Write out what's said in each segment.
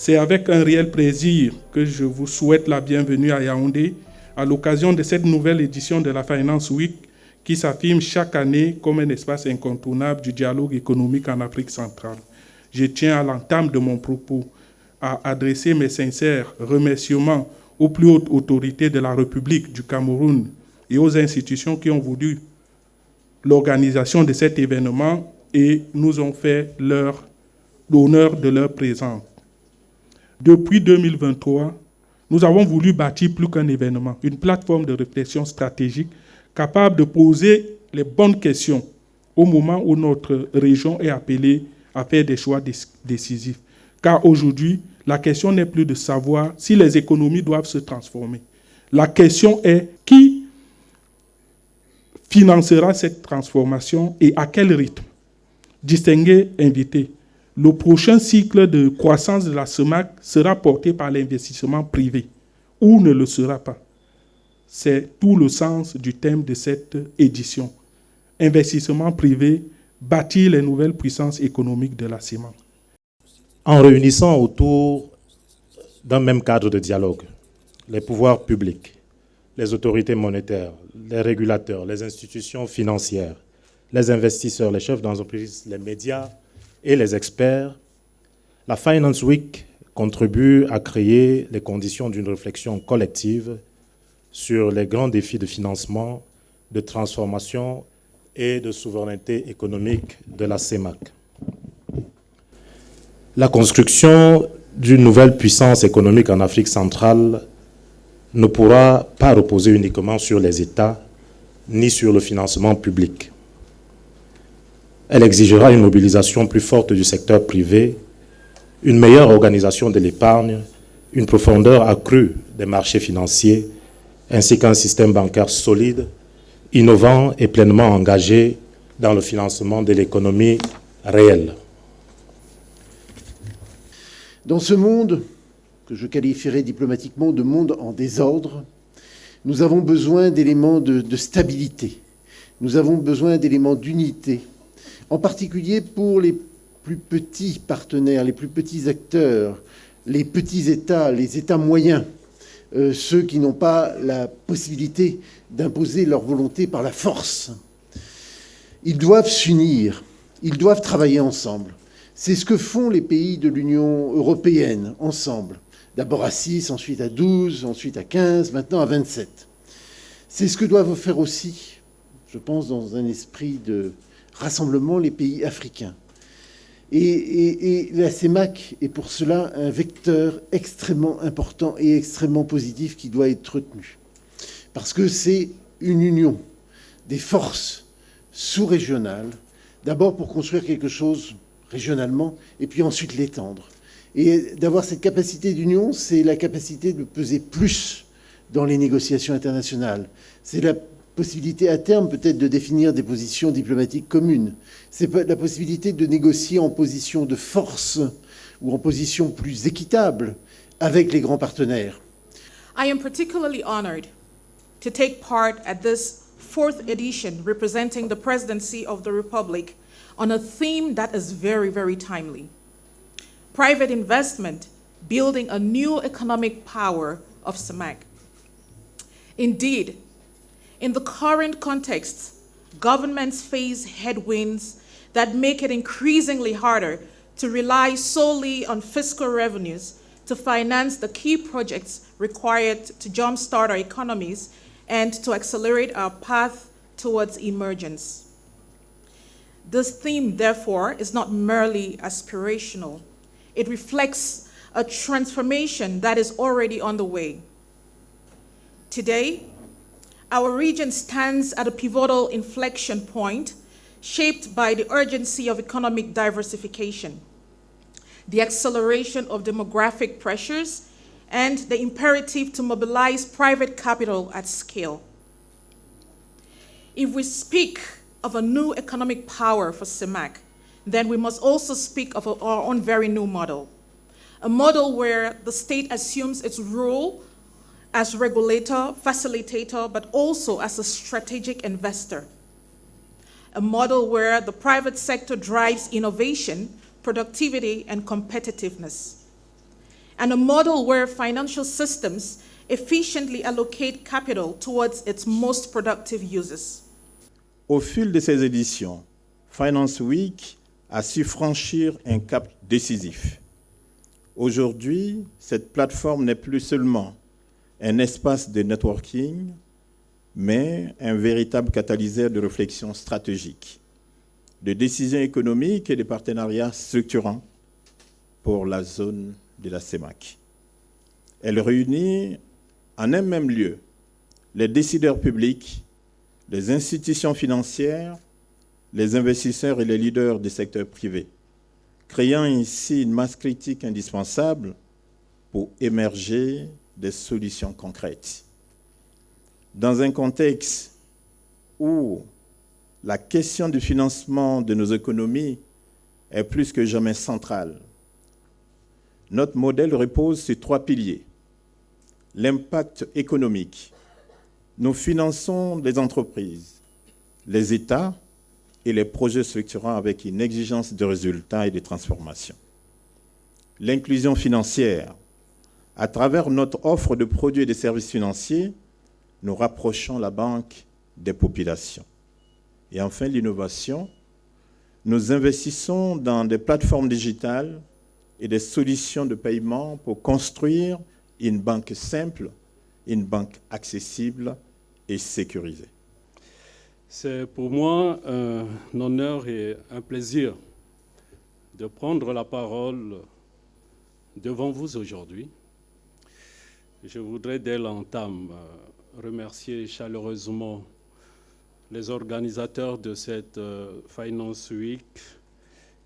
C'est avec un réel plaisir que je vous souhaite la bienvenue à Yaoundé à l'occasion de cette nouvelle édition de la Finance Week qui s'affirme chaque année comme un espace incontournable du dialogue économique en Afrique centrale. Je tiens à l'entame de mon propos à adresser mes sincères remerciements aux plus hautes autorités de la République du Cameroun et aux institutions qui ont voulu l'organisation de cet événement et nous ont fait l'honneur de leur présence. Depuis 2023, nous avons voulu bâtir plus qu'un événement, une plateforme de réflexion stratégique capable de poser les bonnes questions au moment où notre région est appelée à faire des choix décisifs. Car aujourd'hui, la question n'est plus de savoir si les économies doivent se transformer. La question est qui financera cette transformation et à quel rythme. Distingués invités, le prochain cycle de croissance de la CEMAC sera porté par l'investissement privé ou ne le sera pas. C'est tout le sens du thème de cette édition. Investissement privé, bâtir les nouvelles puissances économiques de la CEMAC. En réunissant autour d'un même cadre de dialogue, les pouvoirs publics, les autorités monétaires, les régulateurs, les institutions financières, les investisseurs, les chefs d'entreprise, les médias et les experts, la Finance Week contribue à créer les conditions d'une réflexion collective sur les grands défis de financement, de transformation et de souveraineté économique de la CEMAC. La construction d'une nouvelle puissance économique en Afrique centrale ne pourra pas reposer uniquement sur les États ni sur le financement public. Elle exigera une mobilisation plus forte du secteur privé, une meilleure organisation de l'épargne, une profondeur accrue des marchés financiers, ainsi qu'un système bancaire solide, innovant et pleinement engagé dans le financement de l'économie réelle. Dans ce monde, que je qualifierais diplomatiquement de monde en désordre, nous avons besoin d'éléments de stabilité. Nous avons besoin d'éléments d'unité, en particulier pour les plus petits partenaires, les plus petits acteurs, les petits États, les États moyens, ceux qui n'ont pas la possibilité d'imposer leur volonté par la force. Ils doivent s'unir, ils doivent travailler ensemble. C'est ce que font les pays de l'Union européenne ensemble. D'abord à 6, ensuite à 12, ensuite à 15, maintenant à 27. C'est ce que doivent faire aussi, je pense, dans un esprit de rassemblement, les pays africains. Et la CEMAC est pour cela un vecteur extrêmement important et extrêmement positif qui doit être retenu. Parce que c'est une union des forces sous-régionales, d'abord pour construire quelque chose régionalement, et puis ensuite l'étendre. Et d'avoir cette capacité d'union, c'est la capacité de peser plus dans les négociations internationales. C'est la possibilité à terme peut-être de définir des positions diplomatiques communes. C'est la possibilité de négocier en position de force ou en position plus équitable avec les grands partenaires. I am particularly honored to take part at this 4th edition representing the Presidency of the Republic on a theme that is very, very timely. Private investment, building a new economic power of CEMAC. Indeed, in the current context, governments face headwinds that make it increasingly harder to rely solely on fiscal revenues to finance the key projects required to jumpstart our economies and to accelerate our path towards emergence. This theme, therefore, is not merely aspirational. It reflects a transformation that is already on the way. Today, our region stands at a pivotal inflection point shaped by the urgency of economic diversification, the acceleration of demographic pressures, and the imperative to mobilize private capital at scale. If we speak of a new economic power for CEMAC, then we must also speak of our own very new model, a model where the state assumes its role as regulator, facilitator, but also as a strategic investor. A model where the private sector drives innovation, productivity, and competitiveness. and a model where financial systems efficiently allocate capital towards its most productive uses. Au fil de ces éditions, Finance Week a su franchir un cap décisif. Aujourd'hui, cette plateforme n'est plus seulement un espace de networking, mais un véritable catalyseur de réflexion stratégique, de décisions économiques et de partenariats structurants pour la zone de la CEMAC. Elle réunit en un même lieu les décideurs publics, les institutions financières, les investisseurs et les leaders du secteur privé, créant ainsi une masse critique indispensable pour émerger des solutions concrètes. Dans un contexte où la question du financement de nos économies est plus que jamais centrale, notre modèle repose sur 3 piliers. L'impact économique. Nous finançons les entreprises, les États et les projets structurants avec une exigence de résultats et de transformation. L'inclusion financière. À travers notre offre de produits et de services financiers, nous rapprochons la banque des populations. Et enfin, l'innovation. Nous investissons dans des plateformes digitales et des solutions de paiement pour construire une banque simple, une banque accessible et sécurisée. C'est pour moi un honneur et un plaisir de prendre la parole devant vous aujourd'hui. Je voudrais dès l'entame remercier chaleureusement les organisateurs de cette Finance Week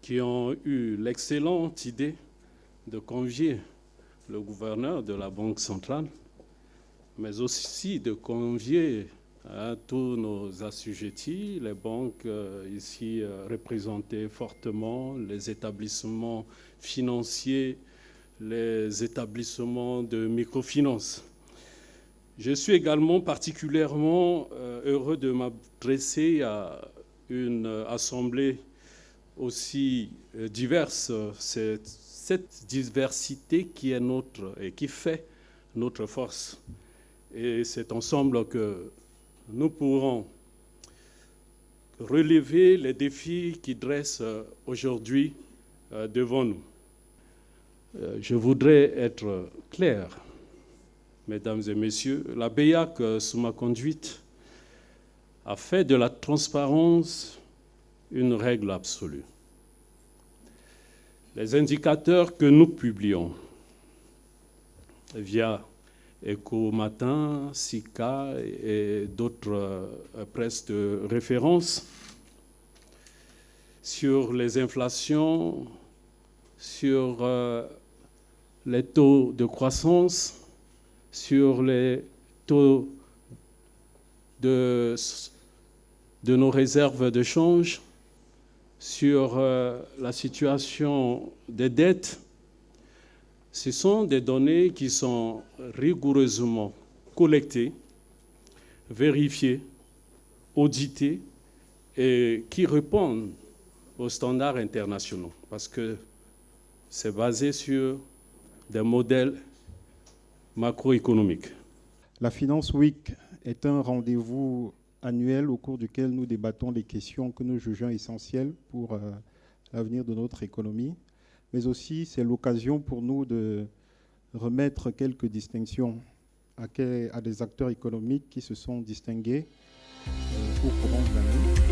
qui ont eu l'excellente idée de convier le gouverneur de la Banque centrale, mais aussi de convier tous nos assujettis, les banques ici représentées fortement, les établissements financiers, les établissements de microfinance. Je suis également particulièrement heureux de m'adresser à une assemblée aussi diverse. C'est cette diversité qui est notre et qui fait notre force. Et c'est ensemble que nous pourrons relever les défis qui dressent aujourd'hui devant nous. Je voudrais être clair, mesdames et messieurs, la BEAC, sous ma conduite, a fait de la transparence une règle absolue. Les indicateurs que nous publions via Eco-Matin, SICA et d'autres presses de référence sur les inflations, sur les taux de croissance, sur les taux de nos réserves de change, sur la situation des dettes. Ce sont des données qui sont rigoureusement collectées, vérifiées, auditées et qui répondent aux standards internationaux parce que c'est basé sur des modèles macroéconomiques. La Finance Week est un rendez-vous annuel au cours duquel nous débattons des questions que nous jugeons essentielles pour l'avenir de notre économie. Mais aussi, c'est l'occasion pour nous de remettre quelques distinctions à des acteurs économiques qui se sont distingués au courant de l'année.